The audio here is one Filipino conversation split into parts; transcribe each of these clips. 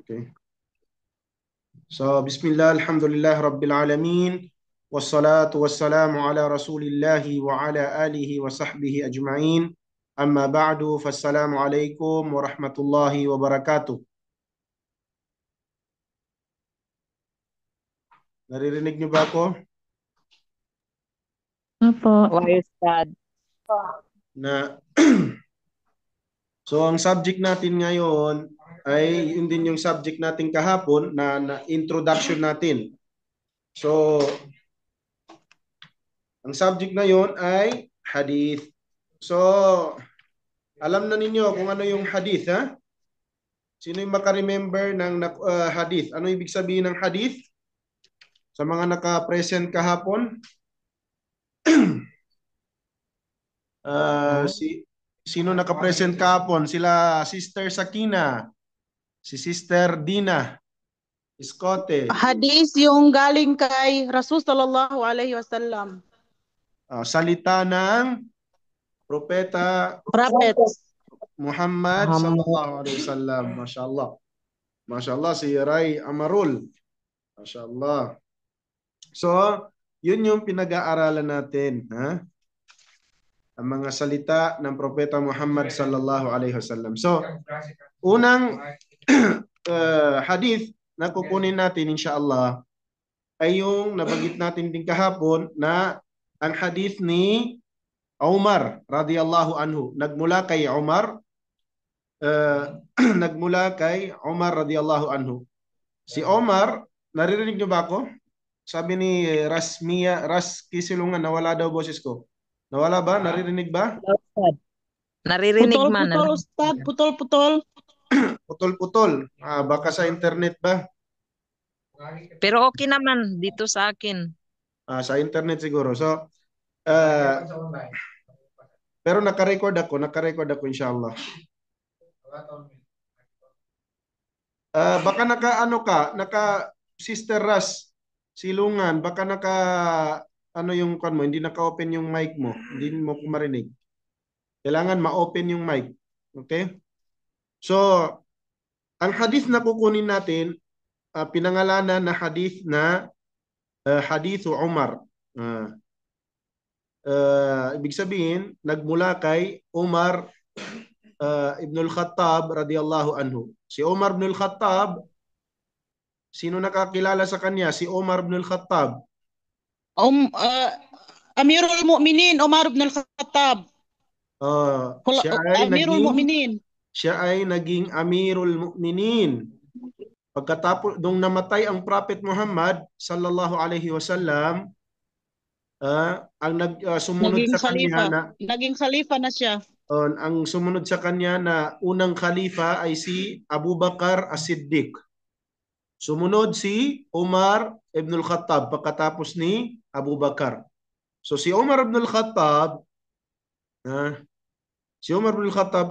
Okay. So, Bismillah, Alhamdulillah, Rabbil Alamin, wassalatu wassalamu ala Rasulillahi wa ala alihi wa sahbihi ajma'in. Amma ba'du, fassalamu alaikum wa rahmatullahi wa barakatuh. Naririnig niyo ba ako? Opo. Why is that? Na So, ang subject natin ngayon ay yun din yung subject natin kahapon na introduction natin. So, ang subject na yon ay hadith. So, alam na ninyo kung ano yung hadith, ha? Sino yung maka-remember ng hadith? Ano ibig sabihin ng hadith? Sa mga naka-present kahapon? Sino naka-present kahapon? Sila Sister Sakina, si Sister Dina, Iskote. Hadith yung galing kay Rasul sallallahu alaihi wasallam. Salita ng Propeta Prophet. Muhammad sallallahu alaihi wasallam. Mashallah. Mashallah si Ray Amarul. Mashallah. So, yun yung pinag-aaralan natin, ha? Ang mga salita ng Propeta Muhammad sallallahu alaihi wasallam. So, unang hadith na kukunin natin inshallah ay yung nabanggit natin din kahapon na ang hadith ni Umar radiyallahu anhu. Nagmula kay Umar radiyallahu anhu. Si Umar, naririnig niyo ba ako? Sabi ni Ras Kisilungan, nawala daw boses ko. Nawala ba? Naririnig ba? Naririnig man. Putol-putol, Ustad. Putol-putol. Putol-putol. Baka sa internet ba? Pero okay naman dito sa akin. Sa internet siguro. So, pero naka-record ako inshallah. Baka naka Sister Ras Silungan, baka yung kan mo, hindi naka-open yung mic mo, hindi mo marinig. Kailangan ma-open yung mic. Okay? So, ang hadith na kukunin natin, pinangalanan na hadith na hadithu Umar. Ibig sabihin, nagmula kay Umar Ibn al-Khattab radiyallahu anhu. Si Umar ibn al-Khattab, sino nakakilala sa kanya? Si Umar ibn al-Khattab. Amirul Mu'minin, Umar ibn al-Khattab. Siya ay naging Amirul Mu'minin. Pagkatapos nung namatay ang Prophet Muhammad sallallahu alaihi wasallam, ang sumunod Naging sa khalifa. kanya Naging khalifa na siya. Ang sumunod sa kanya na unang khalifa ay si Abu Bakar As-Siddiq. Sumunod si Umar ibn al-Khattab pagkatapos ni Abu Bakar. So si Umar ibn al-Khattab,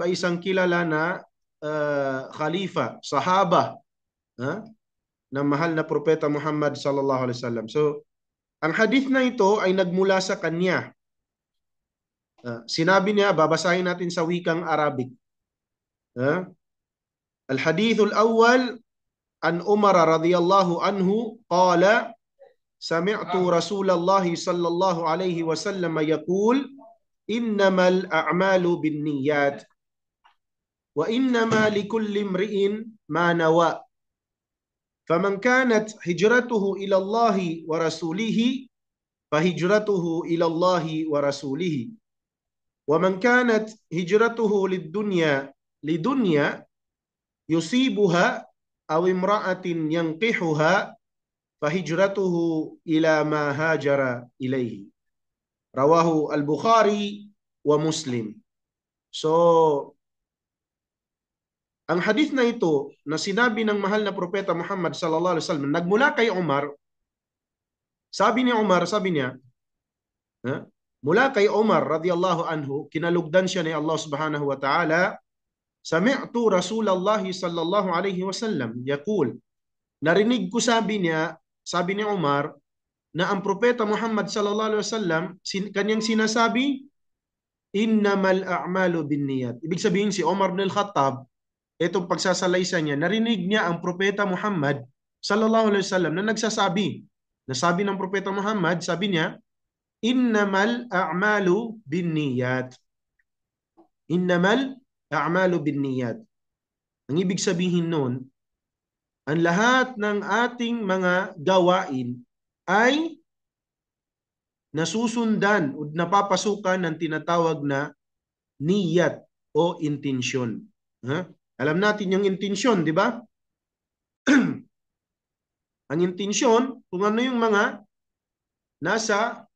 ay isang kilala na khalifa, sahaba ng mahal na propeta Muhammad sallallahu alaihi wasallam. So ang hadith na ito ay nagmula sa kanya. Sinabi niya, babasahin natin sa wikang Arabic. Al-hadith al-awwal an Umar radiyallahu anhu qala sami'tu Rasulullah sallallahu alaihi wasallam yaqul innamal a'malu binniyat wa innama likulli imri'in ma nawa faman kanat hijratuhu ila Allah wa rasulihi fahijratuhu ila Allah wa rasulihi ومن كانت هجرته لدنيا يصيبها أو امرأة ينقحها فهجرته إلى ما هاجر إليه رواه البخاري ومسلم. So, ang hadith na ito na sinabi ng mahal na propeta Muhammad sallallahu alaihi wasallam nagmula kay Umar. Sabi niya, mula kay Umar radiyallahu anhu, kinalugdan siya ni Allah subhanahu wa ta'ala, sami'tu Rasulullah sallallahu alaihi wasallam yaqul, narinig ko sabi ni Umar, na ang propeta Muhammad sallallahu alaihi wasallam kanyang sinasabi, innamal a'malu binniyat. Ibig sabihin si Umar ibn al-Khattab itong pagsasalaysa niya, narinig niya ang Propeta Muhammad sallallahu alaihi wasallam na nagsasabi, nasabi ng Propeta Muhammad, sabi niya, innamal a'malu binniyat. Innamal a'malu binniyat. Ang ibig sabihin nun, ang lahat ng ating mga gawain ay nasusundan o napapasukan ng tinatawag na niyat o intensyon. Alam natin yung intensyon, di ba? Ang intensyon, kung ano yung mga nasa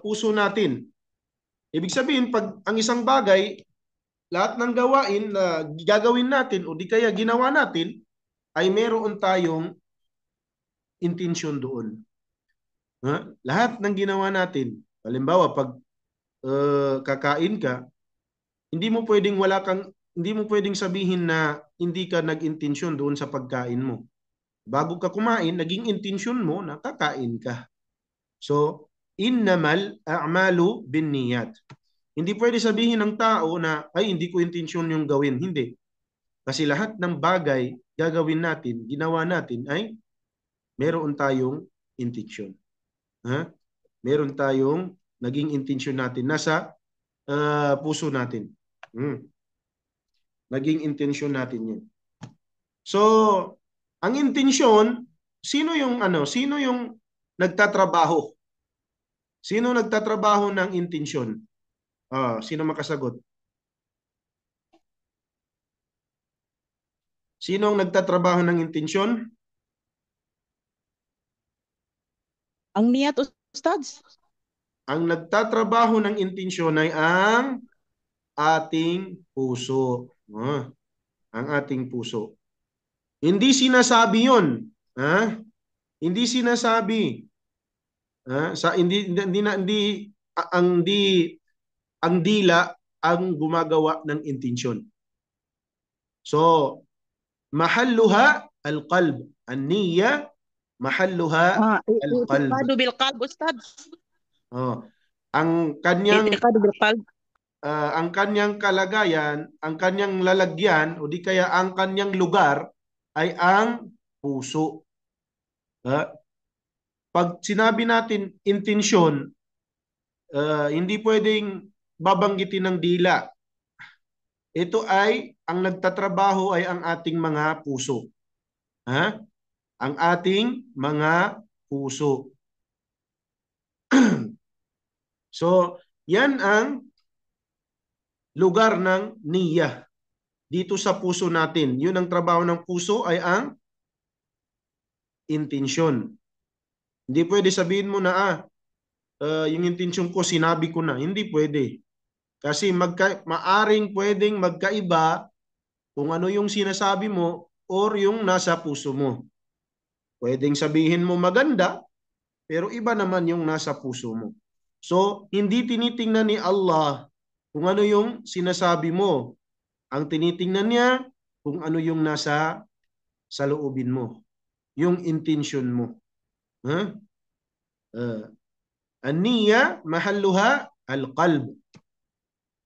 puso natin. Ibig sabihin, pag ang isang bagay, lahat ng gawain na gagawin natin o di kaya ginawa natin, ay meron tayong intensyon doon. Lahat ng ginawa natin, halimbawa pag kakain ka, hindi mo pwedeng sabihin na hindi ka nag-intensyon doon sa pagkain mo. Bago ka kumain, naging intensyon mo na kakain ka. So, innamal a'malu binniyat. Hindi pwede sabihin ng tao na, ay, hindi ko intensyon yung gawin. Hindi. Kasi lahat ng bagay gagawin natin, ginawa natin, ay meron tayong intensyon. Meron tayong naging intensyon natin. Nasa puso natin. Naging intensyon natin yun. So, ang intensyon, sino yung nagtatrabaho? Sino nagtatrabaho ng intensyon? Sino makasagot? Sino ang nagtatrabaho ng intensyon? Ang niyat, Ustads. Ang nagtatrabaho ng intensyon ay ang ating puso. Ang ating puso. Hindi sinasabi yun. Hindi sinasabi. Ang dila ang gumagawa ng intensyon. So, mahalluha al-qalb. An-niyya mahalluha al-qalb. I'tiqadu bil qalb, Ustads. Ang kanyang I'tiqadu bil qalb. ang kanyang kalagayan, ang kanyang lalagyan o di kaya ang kanyang lugar ay ang puso. Pag sinabi natin intensyon, hindi pwedeng babanggitin ng dila. Ito ay, ang nagtatrabaho ay ang ating mga puso. Ang ating mga puso. So, yan ang lugar ng niyya. Dito sa puso natin. Yun ang trabaho ng puso ay ang intensyon. Hindi pwede sabihin mo na, yung intensyon ko, sinabi ko na. Hindi pwede. Kasi maaring pwedeng magkaiba kung ano yung sinasabi mo or yung nasa puso mo. Pwedeng sabihin mo maganda, pero iba naman yung nasa puso mo. So, hindi tinitingnan ni Allah kung ano yung sinasabi mo. Ang tinitingnan niya kung ano yung nasa loobin mo. Yung intention mo. An-niyya mahalluha al-qalb.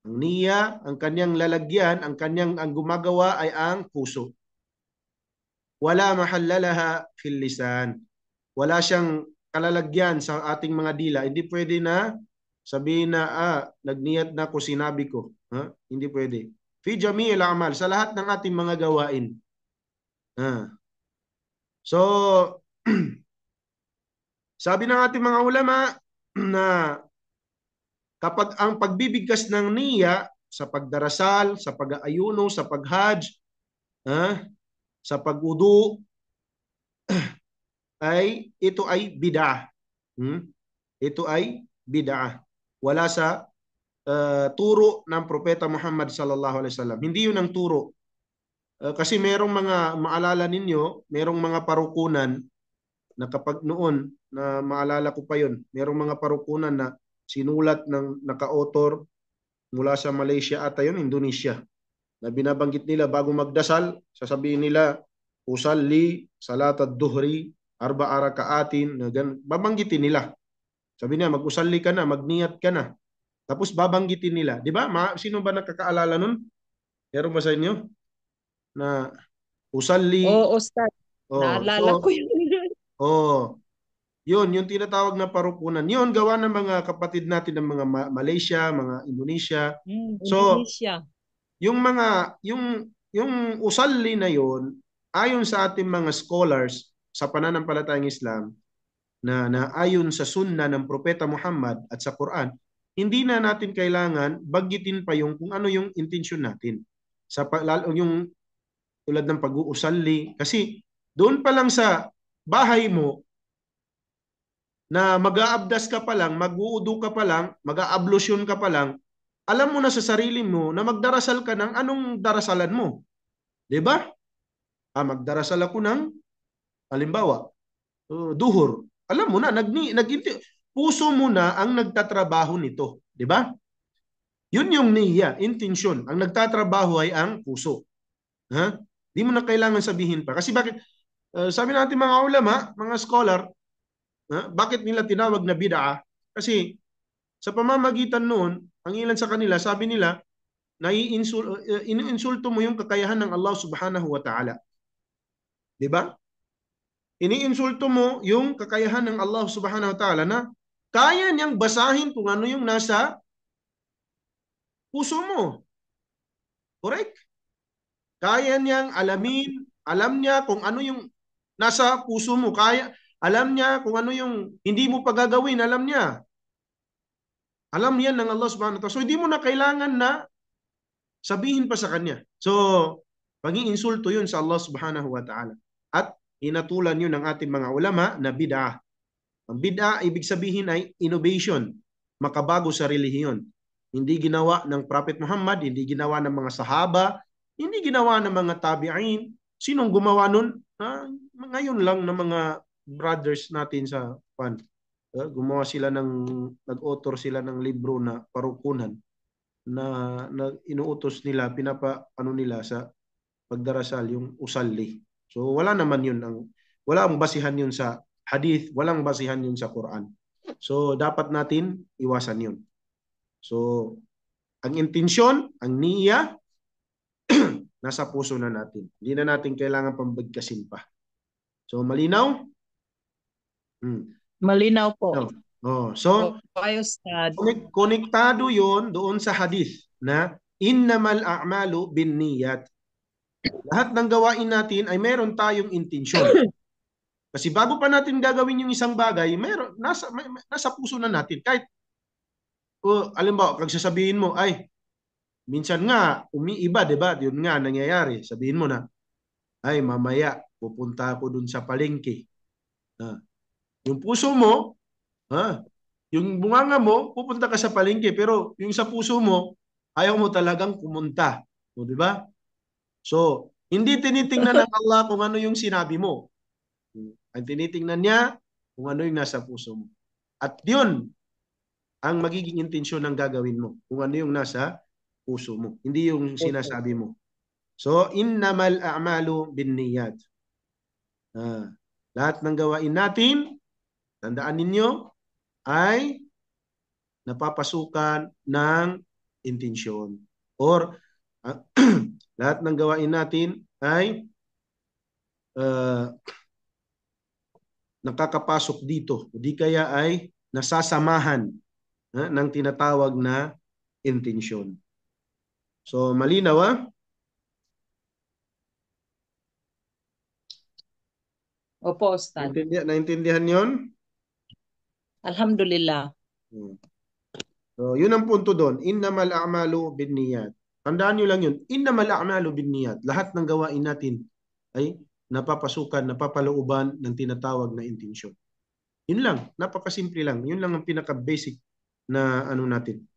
Ang niyya, ang kanyang lalagyan, ang gumagawa ay ang puso. Wala mahallalaha fil lisan. Wala siyang kalalagyan sa ating mga dila. Hindi pwede na sabihin na, nagniyat na ko, sinabi ko. Hindi pwede. Fi jami'il a'mal, sa lahat ng ating mga gawain. So, sabi ng ating mga ulama na kapag ang pagbibigkas ng niyya sa pagdarasal, sa pag-aayuno, sa pag-hajj, sa pag-wudu, ito ay bid'ah. Ito ay bid'ah. Wala sa turo ng Propeta Muhammad sallallahu alaihi wasallam. Hindi yun ang turo. Kasi merong mga, maalala ninyo, merong mga parukunan na kapag noon, na maalala ko pa yun, merong mga parukunan na sinulat ng naka-author mula sa Malaysia ata yun, Indonesia, na binabanggit nila bago magdasal, sasabihin nila, usalli, salat ad-duhri, arba'a raka'atin, babanggitin nila. Sabi niya, mag-usalli ka na, magniyat ka na. Tapos babanggitin nila. Di ba? Sino ba nakakaalala nun? Meron ba sa inyo? na usalli. Oo, Ustad. Oh, Naalala ko so, yun. oh, yun, yung tinatawag na parukunan. Yun, gawa ng mga kapatid natin ng mga Malaysia, mga Indonesia. So, Indonesia. yung usalli na yun, ayon sa ating mga scholars sa pananampalatayang Islam, na ayon sa sunna ng Propeta Muhammad at sa Quran, hindi na natin kailangan baggitin pa yung kung ano yung intensyon natin. Lalo yung tulad ng pag-uusalli. Kasi doon pa lang sa bahay mo, na mag-aabdas ka pa lang, mag-uudo ka pa lang, mag-aablusyon ka pa lang, alam mo na sa sarili mo na magdarasal ka ng anong darasalan mo. 'Di ba? Magdarasal ako ng, halimbawa, duhur. Alam mo na, puso mo na ang nagtatrabaho nito. 'Di ba? Yun yung niya, intensyon. Ang nagtatrabaho ay ang puso. Ha? Di mo na kailangan sabihin pa. Kasi bakit? Sabi natin mga ulama, mga scholar, bakit nila tinawag na bid'ah? Kasi sa pamamagitan noon, ang ilan sa kanila, sabi nila, iniinsulto mo yung kakayahan ng Allah subhanahu wa ta'ala. Di ba? Iniinsulto mo yung kakayahan ng Allah subhanahu wa ta'ala na kaya niyang basahin kung ano yung nasa puso mo. Correct? Kaya niyang alamin, alam niya kung ano yung nasa puso mo. Alam niya kung ano yung hindi mo pagagawin, alam niya. Alam yan ng Allah subhanahu wa ta'ala. So hindi mo na kailangan na sabihin pa sa kanya. So, pag-iinsulto yun sa Allah subhanahu wa ta'ala. At inatulan yun ng ating mga ulama na bid'ah. Ang bid'ah, ibig sabihin ay innovation, makabago sa relihiyon. Hindi ginawa ng Prophet Muhammad, hindi ginawa ng mga sahaba, hindi ginawa ng mga tabi'in. Sinong gumawa nun? Ngayon lang ng mga brothers natin sa gumawa sila nag-author sila ng libro na parukunan na inuutos nila, ano nila sa pagdarasal, yung usalli. So wala naman yun, wala ang basihan yun sa hadith, walang basihan yun sa Quran. So dapat natin iwasan yun. So ang intensyon, ang niya, nasa puso na natin. Hindi na natin kailangan pambigkasin pa. So malinaw? Malinaw po. So, Ustad. konektado yon doon sa hadith na innamal a'malu binniyat. Lahat ng gawain natin ay meron tayong intensyon. Kasi bago pa natin gagawin yung isang bagay, nasa puso na natin. Kahit, alimbawa, kag sasabihin mo, ay, minsan nga, umiiba, di ba? Yun nga, nangyayari. Sabihin mo na, ay, mamaya, pupunta ako dun sa palengke. Yung puso mo, yung bunganga mo, pupunta ka sa palengke, pero yung sa puso mo, ayaw mo talagang pumunta. So, di ba? So, hindi tinitingnan ng Allah kung ano yung sinabi mo. Ang tinitingnan niya kung ano yung nasa puso mo. At yun ang magiging intensyon ng gagawin mo. Kung ano yung nasa puso mo. Hindi yung sinasabi mo. So, innamal a'malu binniyat. Lahat ng gawain natin, tandaan ninyo, ay napapasukan ng intensyon. Or, lahat ng gawain natin ay nakakapasok dito. Di kaya ay nasasamahan ng tinatawag na intensyon. So, malinaw Opo, Ustad. Naintindihan yon? Alhamdulillah. So, yun ang punto doon. Innamal a'malu binniyat. Tandaan nyo lang yun. Innamal a'malu binniyat. Lahat ng gawain natin ay napapasukan, napapalooban ng tinatawag na intensyon. Yun lang. Napakasimple lang. Yun lang ang pinaka-basic na ano natin.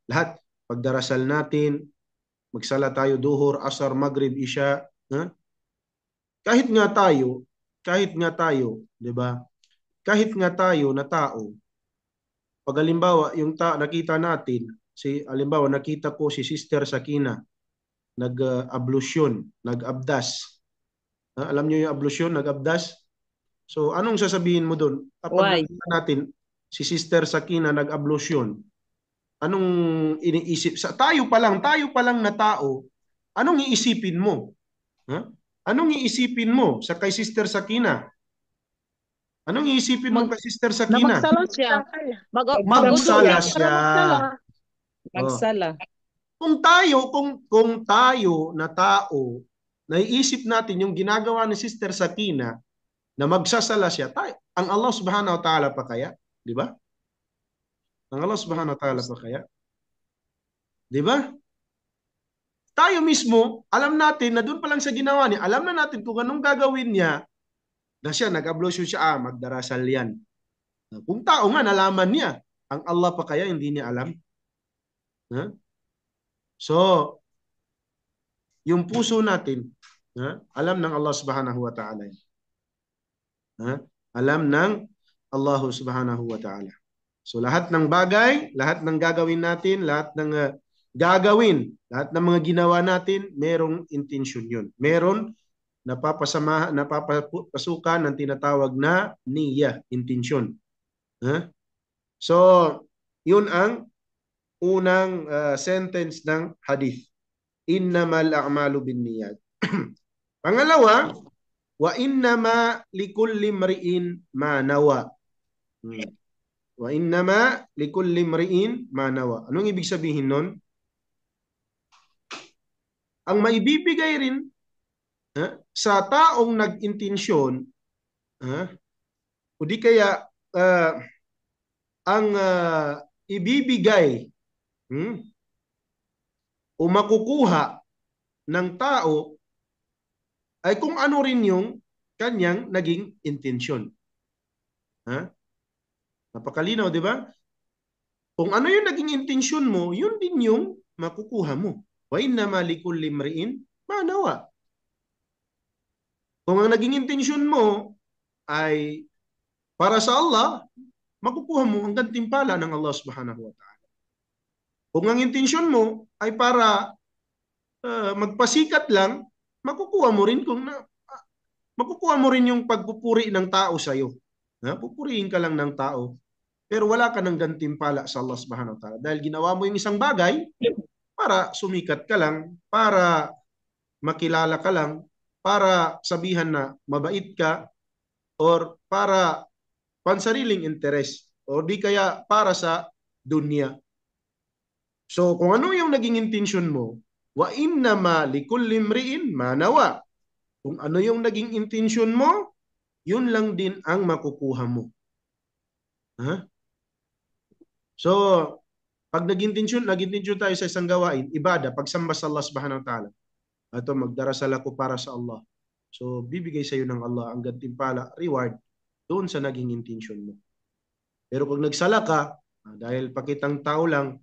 Lahat. Pagdarasal natin, magsala tayo duhur, asar, maghrib, isya. Kahit nga tayo, di ba? Kahit nga tayo na tao, pag halimbawa, yung nakita natin, halimbawa, nakita ko si Sister Sakina, nag-ablusyon, nag-abdas. Alam niyo yung ablusyon, nag-abdas? So, anong sasabihin mo doon? Kapag nakita natin, si Sister Sakina nag-ablusyon, anong iniisip? Tayo pa lang na tao, anong iisipin mo? Ha? Anong iisipin mo sa kay Sister Sakina? Anong iisipin mo Mag, kay Sister na Sakina? magsala siya. Mag-udol Magsala siya para siya. magsala. Magsala. Kung tayo na tao, naiisip natin yung ginagawa ni Sister Sakina na magsasala siya, ang Allah Subhanahu wa Ta'ala pa kaya? Di ba? Ang Allah Subhanahu wa Ta'ala pa kaya? Di ba? Tayo mismo, alam natin na doon pa lang sa ginawa niya, alam na natin kung anong gagawin niya, na siya, nag-ablusyon siya, magdarasal yan. Kung tao nga, nalaman niya, ang Allah pa kaya hindi niya alam? Ha? So, yung puso natin, alam ng Allah Subhanahu wa Ta'ala. Alam ng Allah Subhanahu wa Ta'ala. So lahat ng bagay, lahat ng gagawin natin, lahat ng lahat ng mga ginawa natin, merong intensyon yun. Meron napapasukan ng tinatawag na niyya, intensyon. So, yun ang unang sentence ng hadith. Innamal a'malu binniyat. Pangalawa, wa innama likulli mri'in ma nawa. Wa innama likulli mri'in ma nawa. Anong ibig sabihin nun? Ang maibibigay rin sa taong nag-intensyon, o di kaya ang ibibigay o makukuha ng tao ay kung ano rin yung kanyang naging intensyon. Napakalinaw, di ba? Kung ano yung naging intensyon mo, yun din yung makukuha mo. Wa innama likulli mri'in ma nawa. Kung ang naging intensyon mo ay para sa Allah, makukuha mo ang gantimpala ng Allah Subhanahu wa Ta'ala. Kung ang intensyon mo ay para magpasikat lang, makukuha mo rin yung pagpupuri ng tao sa iyo. Pupurihin ka lang ng tao, pero wala ka ng gantimpala sa Allah Subhanahu wa Ta'ala dahil ginawa mo yung isang bagay para sumikat ka lang, para makilala ka lang, para sabihan na mabait ka, or para pansariling interes, o di kaya para sa dunya. So kung ano yung naging intensyon mo, wa innama likulli mri'in ma nawa. Kung ano yung naging intensyon mo, yun lang din ang makukuha mo. So, pag nag-intensyon tayo sa isang gawain, ibada, pagsamba sa Allah Subhanahu wa Ta'ala, ito, magdarasal ako para sa Allah. So, bibigay sa iyo ng Allah ang gantimpala, reward, doon sa naging intensyon mo. Pero pag nagsala ka, dahil pakitang tao lang,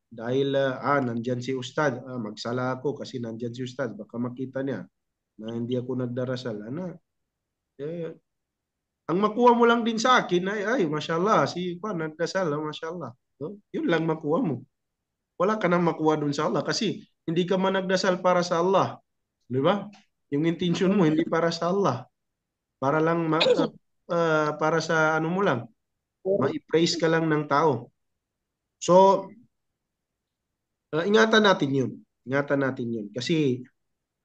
dahil nandyan si Ustad, magsala ako kasi nandyan si Ustad, baka makita niya na hindi ako nagdarasal. Ang makuha mo lang din sa akin ay mashallah, si Juan nagdasal, mashallah. So, yun lang makuha mo. Wala ka nang makuha dun sa Allah kasi hindi ka man nagdasal para sa Allah. Di ba? Yung intention mo hindi para sa Allah. Para lang para sa ano mo lang, ma-praise ka lang ng tao. So, ingatan natin yun. Ingatan natin yun. Kasi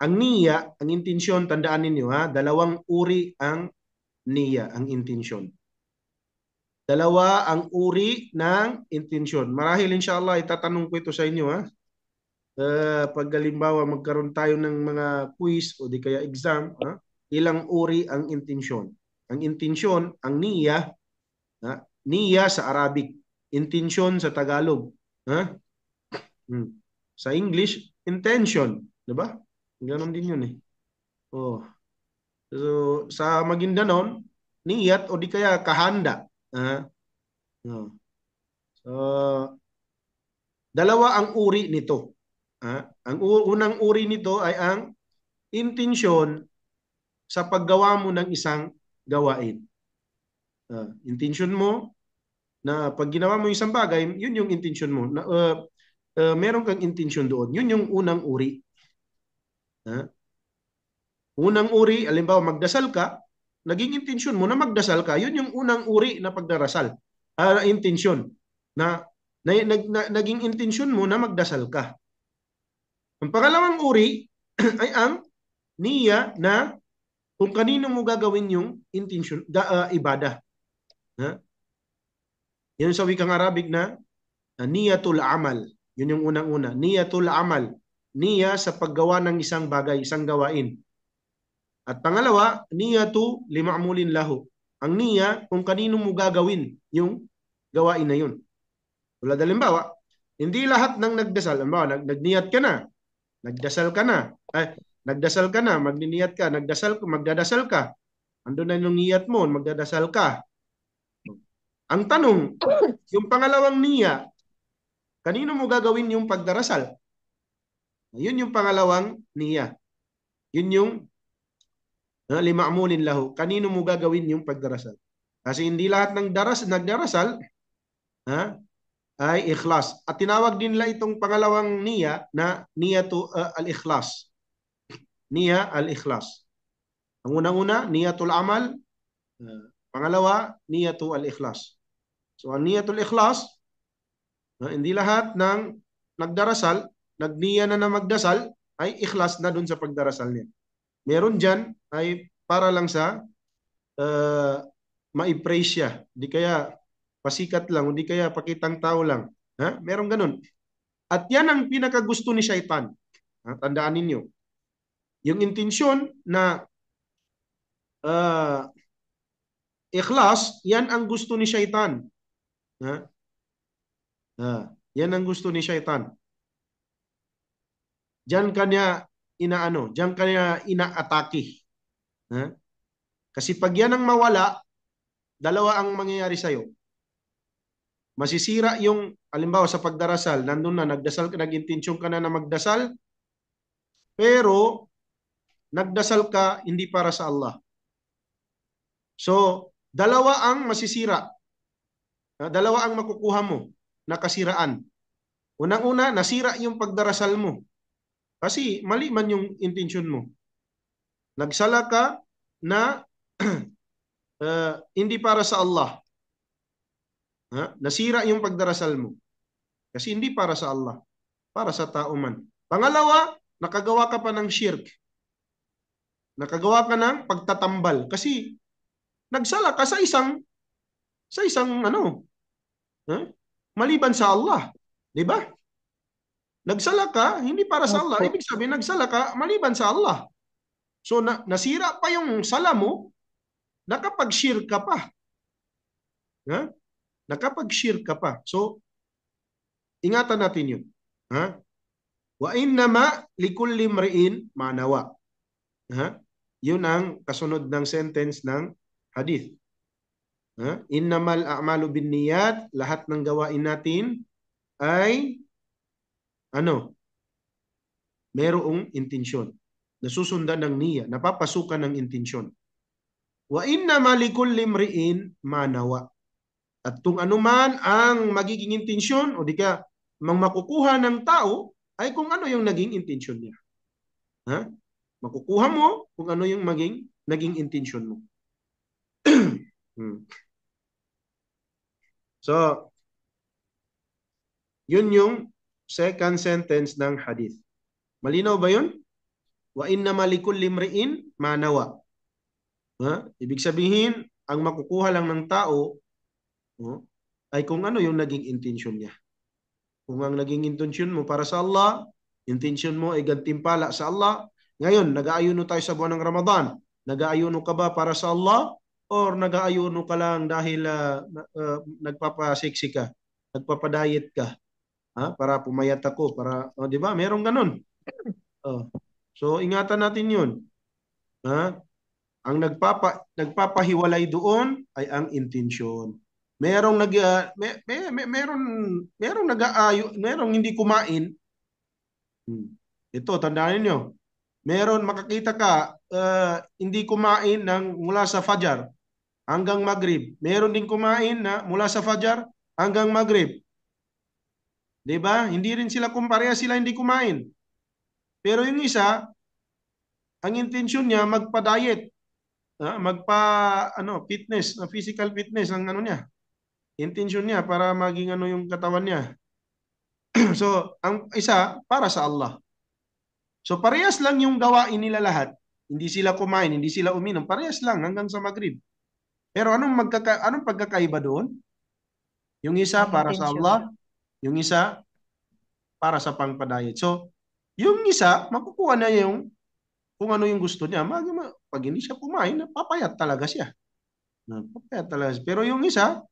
ang niyya, ang intensyon, tandaan ninyo dalawang uri ang niyya, ang intensyon. Dalawa ang uri ng intensyon. Marahil inshallah itatanong ko ito sa inyo pag halimbawa magkaroon tayo ng mga quiz o di kaya exam, ilang uri ang intensyon. Ang intensyon, ang niyya, niyya sa Arabic, intensyon sa Tagalog. Sa English, intention, 'di ba? Ganon din 'yun So, sa Maguindanao, niyat o di kaya kahanda. So, dalawa ang uri nito. Ang unang uri nito ay ang intensyon sa paggawa mo ng isang gawain. Intensyon mo na pag ginawa mo isang bagay, yun yung intensyon mo. Meron kang intensyon doon. Yun yung unang uri. Unang uri, halimbawa magdasal ka, naging intensyon mo na magdasal ka, yun yung unang uri na pagdarasal. Intensyon. Naging intensyon mo na magdasal ka. Ang pangalawang uri ay ang niya na kung kanino mo gagawin yung intention, ibadah. Ha? Yun sa wikang Arabic na niyatul amal. Yun yung unang-una. Niyatul amal. Niya sa paggawa ng isang bagay, isang gawain. At pangalawa, niyatu lima'mulin lahu. Ang niya kung kanino mo gagawin yung gawain na yun. Tulad halimbawa, hindi lahat ng nagdasal, halimbawa, nagniyat ka na, nagdasal ka na, nagdasal ka na, magniniyat ka, magdadasal ka, andun na yung niyat mo, magdadasal ka. Ang tanong, yung pangalawang niya, kanino mo gagawin yung pagdarasal? Yun yung pangalawang niya. Yun yung lima'mulin lahu. Kanino mo gagawin yung pagdarasal? Kasi hindi lahat ng nagdarasal ay ikhlas. At tinawag din nila itong pangalawang niya na niyatu al-ikhlas. Niya al-ikhlas. Ang unang-una, niyatul amal. Pangalawa, niyatu al-ikhlas. So, ang niyatul ikhlas, hindi lahat ng nagdarasal, nagniya na magdasal, ay ikhlas na dun sa pagdarasal niya. Meron dyan ay para lang sa ma-praise siya. Di kaya pasikat lang, di kaya pakitang tao lang. Meron ganun. At yan ang pinakagusto ni Shaitan. Tandaan ninyo. Yung intensyon na ikhlas, yan ang gusto ni Shaitan. Yan ang gusto ni Shaitan. Diyan kanya diyan kanya inaatake. Kasi pag yan ang mawala, dalawa ang mangyayari sa'yo. Masisira yung, halimbawa sa pagdarasal, nandun na, nagdasal ka, nag-intensyon ka na magdasal, pero nagdasal ka hindi para sa Allah. So, dalawa ang masisira. Dalawa ang makukuha mo na kasiraan. Unang-una, nasira yung pagdarasal mo. Kasi mali man yung intensyon mo. Nagsala ka na hindi para sa Allah. Nasira yung pagdarasal mo. Kasi hindi para sa Allah. Para sa tao man. Pangalawa, nakagawa ka pa ng shirk. Nakagawa ka ng pagtatambal. Kasi nagsala ka sa isang maliban sa Allah. Di ba? Nagsala ka, hindi para sa Allah. Ibig sabihin, nagsala ka, maliban sa Allah. So, nasira pa yung sala mo, nakapag-shirk ka pa. Nakapag-shirk ka pa. So, ingatan natin yun. Wa innama likulli mri'in ma nawa. Yun ang kasunod ng sentence ng hadith. Innamal a'malu binniyat, lahat ng gawain natin ay merong intensyon. Nasusundan ng niya, napapasukan ng intensyon. Wa innama likulli mri'in ma nawa. At kung anuman ang magiging intensyon o di ka makukuha ng tao ay kung ano yung naging intensyon niya. Makukuha mo kung ano yung naging intensyon mo. So, yun yung second sentence ng hadith. Malinaw ba yun? Wa innama likulli mri'in ma nawa. Ibig sabihin, ang makukuha lang ng tao ay kung ano yung naging intensyon niya. Kung ang naging intensyon mo para sa Allah, intensyon mo ay gantimpala sa Allah. Ngayon, nag-aayuno tayo sa buwan ng Ramadan. Nag-aayuno ka ba para sa Allah? Or nag-aayuno ka lang dahil nagpapasiksi ka, nagpapadayet ka, para pumayat ako, para, di ba? Merong ganun. So, ingatan natin yun. Ang nagpapahiwalay doon ay ang intensyon. Merong merong hindi kumain. Ito, tandaan niyo. Meron makakita ka hindi kumain mula sa Fajar hanggang Maghrib. Meron din kumain na mula sa Fajar hanggang Maghrib. 'Di ba? Hindi rin sila kumpareha, sila hindi kumain. Pero yung isa, ang intensyon niya magpa-diet. Fitness, physical fitness ang niya. Intensyon niya para maging yung katawan niya. So, ang isa para sa Allah. So parehas lang yung gawain nila lahat. Hindi sila kumain, hindi sila uminom. Parehas lang hanggang sa Maghrib. Pero anong pagkakaiba doon? Yung isa Ang para sa intensyon. Allah, yung isa para sa pangpadayat. So, yung isa, makukuha na yung kung ano yung gusto niya. Pag hindi siya kumain, papayat talaga siya. Papayat talaga siya. Pero yung isa,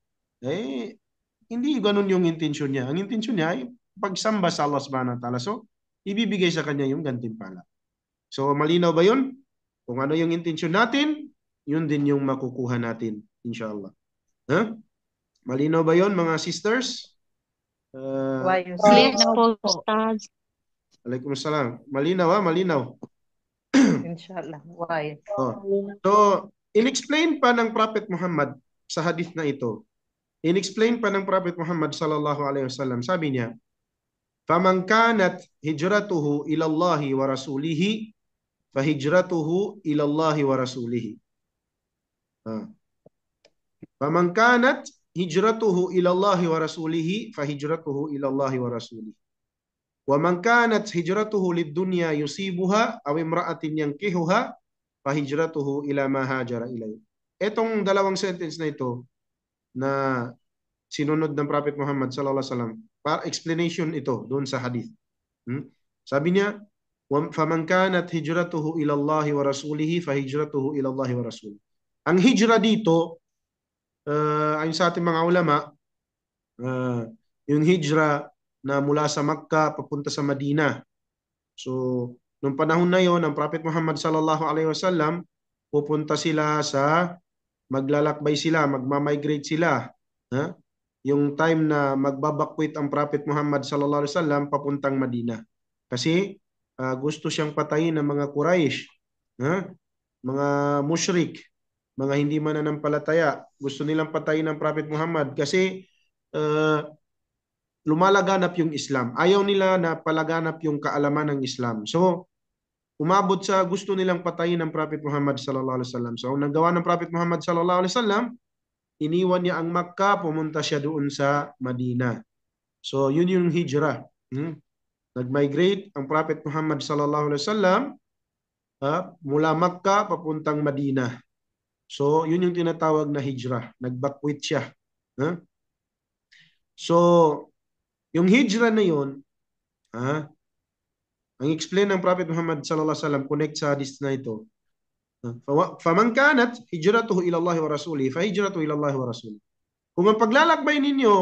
hindi ganun yung intensyon niya. Ang intensyon niya ay pagsamba sa Allah subhanahu wa ta'ala. So, ibibigay sa kanya yung gantimpala. So, malinaw ba yun? Kung ano yung intensyon natin, yun din yung makukuha natin, inshallah. Huh? Malinaw ba yun, mga sisters? Clear na po, Opo. Ustaz. Alaikumussalam. Malinaw ha, malinaw. Inshallah. Why? So, in-explain pa ng Prophet Muhammad sa hadith na ito. In-explain pa ng Prophet Muhammad sallallahu alaihi wasallam. Sabi niya, "Faman kanat hijratuhu ila Allah wa rasulihi, fahijratuhu ila Allah wa rasulihi." Faman kanat hijratuhu ila Allah wa rasulihi, fahijratuhu ila Allah wa rasulihi. Wa man kanat hijratuhu lid-dunya yusibuha aw imra'atin yankihuha, fahijratuhu ila ma hajara ilayhi. Etong dalawang sentence na ito na sinunod ng Prophet Muhammad sallallahu alaihi wasallam, para explanation ito doon sa hadith. Sabi niya, "Faman kanat hijratuhu ila Allah wa rasulihi, fahijratuhu ila Allah wa rasulihi." Ang hijra dito, ayon sa ating mga ulama, yung hijra na mula sa Makkah papunta sa Madina. So, nung panahon na yon, ang Prophet Muhammad sallallahu alaihi wasallam, pupunta sila maglalakbay sila, magmamigrate sila. Yung time na magbabakwit ang Prophet Muhammad sallallahu alaihi wasallam papuntang Madina. Kasi gusto siyang patayin ng mga Quraysh, mga mushrik, mga hindi mananampalataya. Gusto nilang patayin ng Prophet Muhammad kasi lumalaganap yung Islam. Ayaw nila na palaganap yung kaalaman ng Islam. So, umabot sa gusto nilang patayin ng Prophet Muhammad sallallahu alaihi wasallam. So, ang nagawa ng Prophet Muhammad sallallahu alaihi wasallam, iniwan niya ang Makkah, pumunta siya doon sa Madina. So, yun yung hijrah. Nag-migrate ang Prophet Muhammad sallallahu alaihi wasallam mula Makkah papuntang Madina. So, yun yung tinatawag na hijrah. Nagbakwit siya. So, yung hijrah na yun, ang explain ng Prophet Muhammad sallallahu alaihi wasallam, connect sa hadith na ito. Faman kanat hijratuhu ila Allah wa rasulihi, fahijratuhu ila Allah wa rasulihi. Kung ang paglalakbay ninyo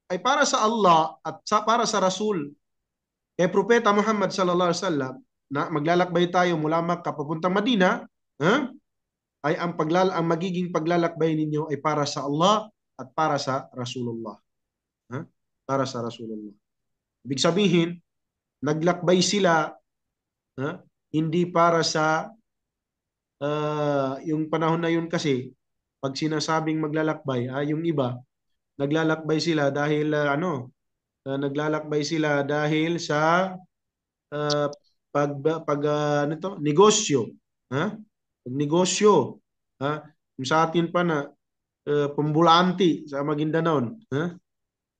ay para sa Allah at para sa Rasul, Propeta Muhammad sallallahu alaihi wasallam, na maglalakbay tayo mula Makkah papuntang Madina, ay ang magiging paglalakbay ninyo ay para sa Allah at para sa Rasulullah. Para sa Rasulullah. Ibig sabihin, naglakbay sila hindi para sa yung panahon na yun kasi pag sinasabing maglalakbay, yung iba naglalakbay sila dahil naglalakbay sila dahil sa negosyo. Negosyo. Yung sa atin pa na pambulanti sa Maguindanao.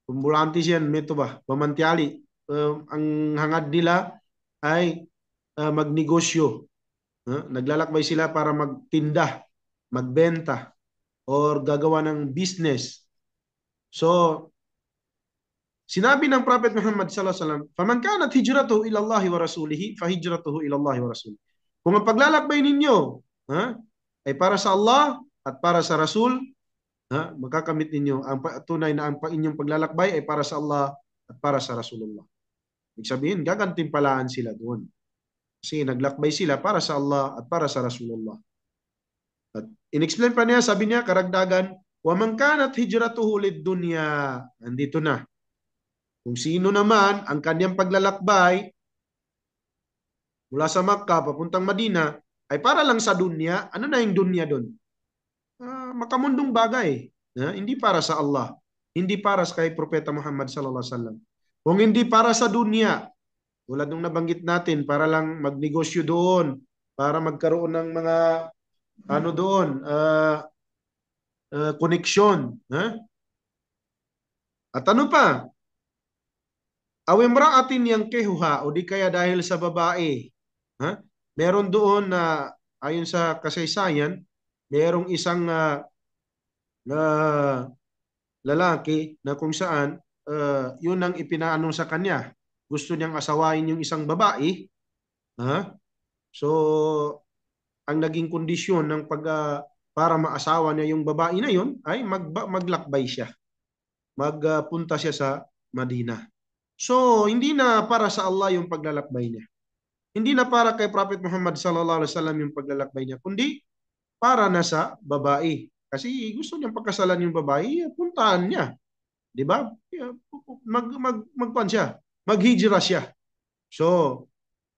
Pambulanti siyan, meto ba? Pamantiali. Ang hangad nila ay magnegosyo. Naglalakbay sila para magtinda, magbenta, or gagawa ng business. So, sinabi ng Prophet Muhammad sallallahu alaihi wasallam, "Faman kanat hijratuhu ila Allah wa rasulihi, fahijratuhu ila Allah wa rasulihi." Kung ang paglalakbay ninyo ay para sa Allah at para sa Rasul, makakamit ninyo ang tunay na ang inyong paglalakbay ay para sa Allah at para sa Rasulullah. Ibig sabihin, gagantimpalaan sila doon. Kasi naglakbay sila para sa Allah at para sa Rasulullah. At in-explain pa niya, sabi niya, karagdagan, "Wa man kanat hijratuhu lid-dunya." Andito na. Kung sino naman ang kanyang paglalakbay mula sa Makkah papuntang Madina ay para lang sa dunya, ano na yung dunya doon? Makamundong bagay. Hindi para sa Allah. Hindi para sa kay Propeta Muhammad sallallahu alaihi wasallam. Kung hindi para sa dunya, tulad nung nabanggit natin, para lang magnegosyo doon, para magkaroon ng mga koneksyon. At ano pa? Aw imra'atin yankihuha, o di kaya dahil sa babae Ha? Meron doon na ayon sa kasaysayan, merong isang uh, lalaki na kung saan yun ang ipinaano sa kanya. Gusto niyang asawain yung isang babae. Ha? So, ang naging kondisyon ng para maasawa niya yung babae na yun ay maglakbay siya. Magpunta siya sa Madina. So, hindi na para sa Allah yung paglalakbay niya. Hindi na para kay Prophet Muhammad sallallahu alaihi wasallam yung paglalakbay niya, kundi para na sa babae. Kasi gusto niyang pagkasalan yung babae, puntahan niya. 'Di ba? Magpan siya. Maghijra siya. So,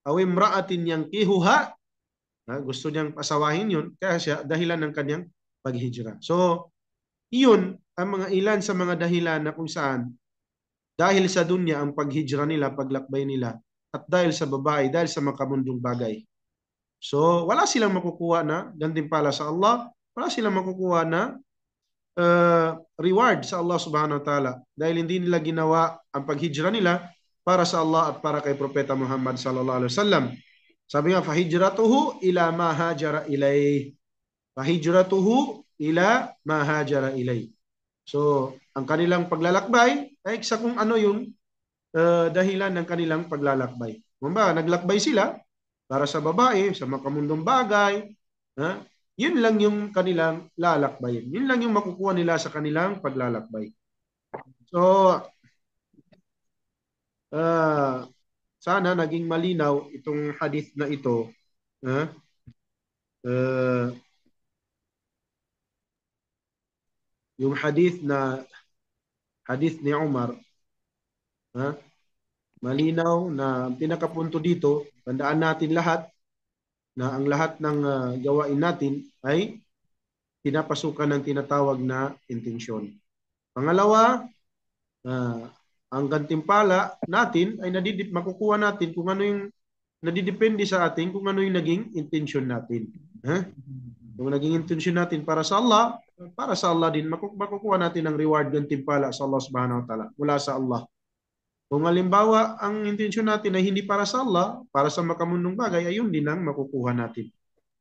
aw imra'atin yang kihuha, gusto niyang pasawahin yun, kaya siya dahilan ng kanyang paghijra. So, iyon ang mga ilan sa mga dahilan na kung saan dahil sa dunya ang paghijra nila, paglakbay nila, at dahil sa babae, dahil sa makamundong bagay. So, wala silang makukuha na gantimpala sa Allah, wala silang makukuha na reward sa Allah subhanahu wa ta'ala dahil hindi nila ginawa ang paghijra nila para sa Allah at para kay Propeta Muhammad sallallahu alaihi wasallam. Sabi nga, fahijratuhu ila ma hajara ilay. Fahijratuhu ila ma hajara ilay. So, ang kanilang paglalakbay ay sa kung ano yung dahilan ng kanilang paglalakbay. Kumbaga, naglakbay sila para sa babae, sa makamundong bagay. Yun lang yung kanilang lalakbayin. Yun lang yung makukuha nila sa kanilang paglalakbay. So, sana naging malinaw itong hadith na ito. Yung hadith ni Umar, malinaw na ang pinakapunto dito, tandaan natin lahat na ang lahat ng gawain natin ay pinapasukan ng tinatawag na intensyon. Pangalawa, ang gantimpala natin ay makukuha natin kung ano yung nadidepende sa atin kung ano yung naging intensyon natin. Kung naging intensyon natin para sa Allah din, makukuha natin ang reward gantimpala sa Allah subhanahu wa ta'ala mula sa Allah. Kung halimbawa, ang intensyon natin ay hindi para sa Allah, para sa makamundong bagay, ayun din ang makukuha natin.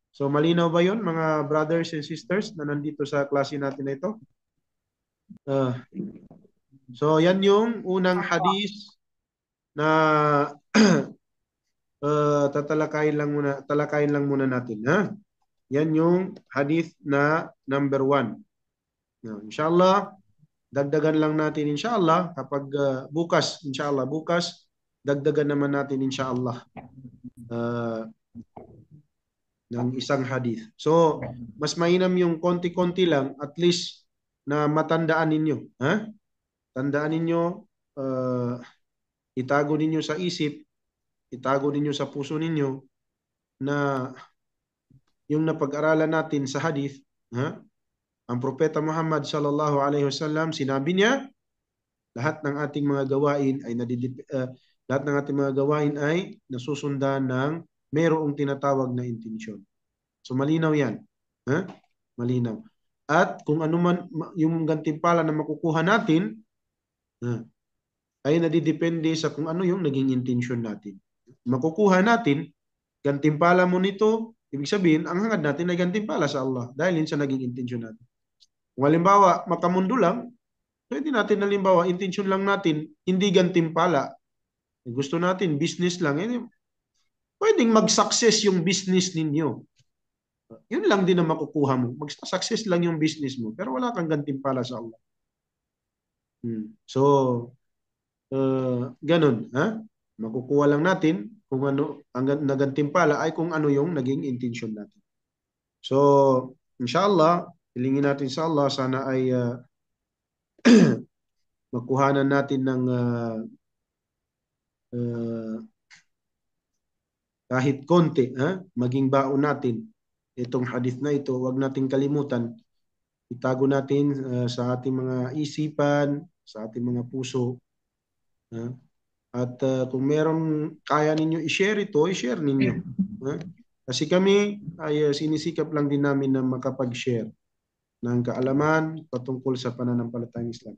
So, malinaw ba yun, mga brothers and sisters na nandito sa klase natin na ito? So, yan yung unang hadith na talakayin lang muna natin. Yan yung hadith na number 1. Inshallah, dagdagan lang natin inshallah kapag bukas dagdagan naman natin inshallah ng isang hadith. So, mas mainam yung konti-konti lang at least na matandaan ninyo. Tandaan ninyo, itago ninyo sa isip, itago ninyo sa puso ninyo na yung napag-aralan natin sa hadith, ang Propeta Muhammad sallallahu alaihi wasallam, sinabi niya, lahat ng ating mga gawain ay nasusundan ng mayroong tinatawag na intensyon. So malinaw 'yan. Malinaw. At kung ano man yung gantimpala na makukuha natin, ay nadidepende sa kung ano yung naging intensyon natin. Makukuha natin, gantimpala mo nito, ibig sabihin, ang hangad natin ay gantimpala sa Allah dahil yun sa naging intensyon natin. Kung halimbawa, makamundo lang, pwede natin halimbawa, intensyon lang natin, hindi gantimpala. Gusto natin, business lang. Pwedeng mag-success yung business ninyo. Yun lang din ang makukuha mo. Mag-success lang yung business mo, pero wala kang gantimpala sa Allah. So, ganun. Makukuha lang natin kung ano, ang nagantimpala ay kung ano yung naging intensyon natin. So, inshallah, hilingin natin sa Allah, sana ay magkuhanan natin ng kahit konti, maging baon natin itong hadith na ito. Huwag nating kalimutan. Itago natin sa ating mga isipan, sa ating mga puso. At kung meron kaya ninyo i-share ito, i-share ninyo. Kasi kami ay sinisikap lang din namin na makapag-share ng kaalaman patungkol sa pananampalatayang Islam.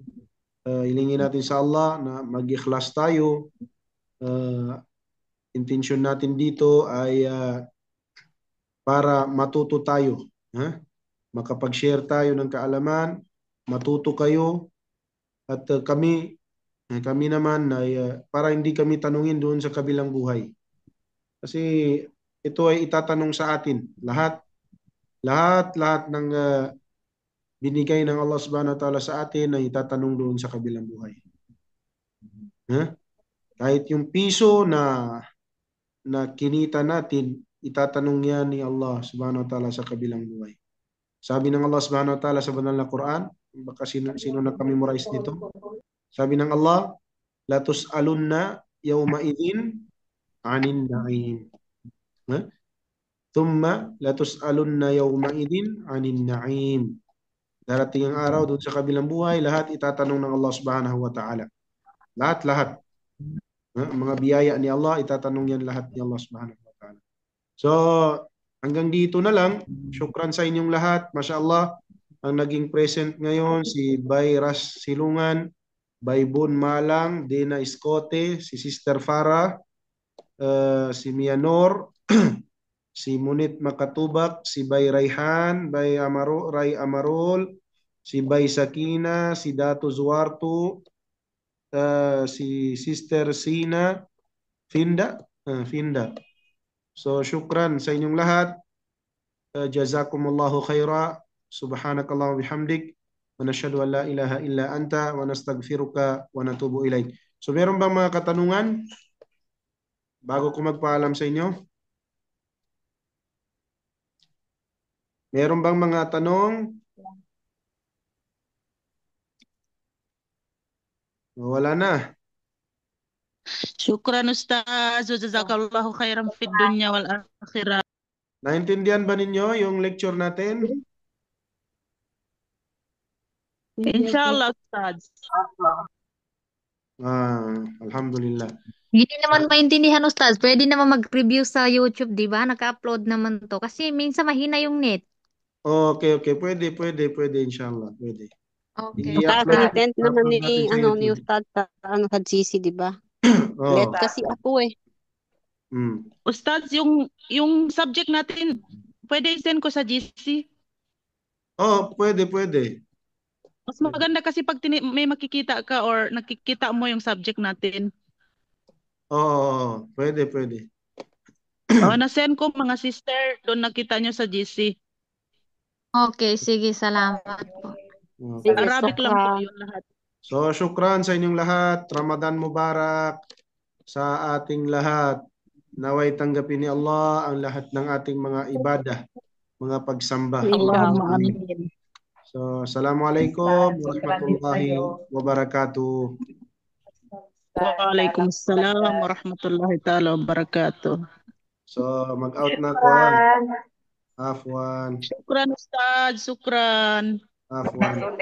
Hilingin natin sa Allah na mag-ikhlas tayo. intensyon natin dito ay para matuto tayo. Makapag-share tayo ng kaalaman, matuto kayo, at kami naman ay para hindi kami tanungin doon sa kabilang buhay. Kasi ito ay itatanong sa atin. Lahat ng binigay ng Allah subhanahu wa ta'ala sa atin ay itatanong doon sa kabilang buhay. Kahit yung piso na kinita natin, itatanong yan ni Allah subhanahu wa ta'ala sa kabilang buhay. Sabi ng Allah subhanahu wa ta'ala sa banal na Quran, baka sino naka-memorize nito? Sabi ng Allah, la tus'alunna yawma idhin 'anin na'im. Thumma la tus'alunna yawma idhin 'anin na'im. Darating ang araw doon sa kabilang buhay, lahat itatanong ng Allah subhanahu wa ta'ala. Lahat. Mga biyaya ni Allah, itatanong yan lahat ni Allah subhanahu wa ta'ala. So, hanggang dito na lang. Syukran sa inyong lahat. Mashallah, ang naging present ngayon si Bay Ras Silungan, Bay Bon Malang, Dina Iskote, si Sister Farah, si Mianor, si Munit Makatubak, si Bay Rayhan, Bay Ray Amarol, si Bay Sakina, si Dato Zuarto, si Sister Sina, Finda. So, syukran sa inyong lahat. Jazakumullahu khaira. Subhanakallah wa bihamdik. Wa nashhadu an la ilaha illa anta wa nastaghfiruka wa natubu ilaik. So, meron bang mga katanungan bago ko magpaalam sa inyo? Meron bang mga tanong? Wala na. Shukran Ustaz. Jazakallahu khairan fid dunya wal akhirah. Naintindihan ba ninyo yung lecture natin? Inshallah Ustaz. Alhamdulillah. Hindi naman maintindihan, Ustaz. Pwede naman mag-review sa YouTube, di ba? Naka-upload naman to. Kasi minsan mahina yung net. Okay. Pwede, inshallah. Pwede. Okay. I-upload Content naman natin sa ni YouTube. Ustad sa GC, di ba? Oh. Let kasi ako eh. Ustaz, yung subject natin, pwede i-send ko sa GC. Oh, pwede. Mas maganda kasi pag may makikita ka or nakikita mo yung subject natin. Oh, pwede. Na-send ko mga sister, doon nakita nyo sa GC. Okay, sige. Salamat po. Okay. Sige, Arabic lang po Sokra. yun lahat. So, syukran sa inyong lahat. Ramadan Mubarak sa ating lahat. Naway tanggapin ni Allah ang lahat ng ating mga ibadah, mga pagsamba. Allahumma amin. So, assalamualaikum warahmatullahi wabarakatuh. Waalaikumsalam warahmatullahi ta'ala wabarakatuh. So, mag-out na ko. Afwan. Syukran Ustaz, syukran. Afwan.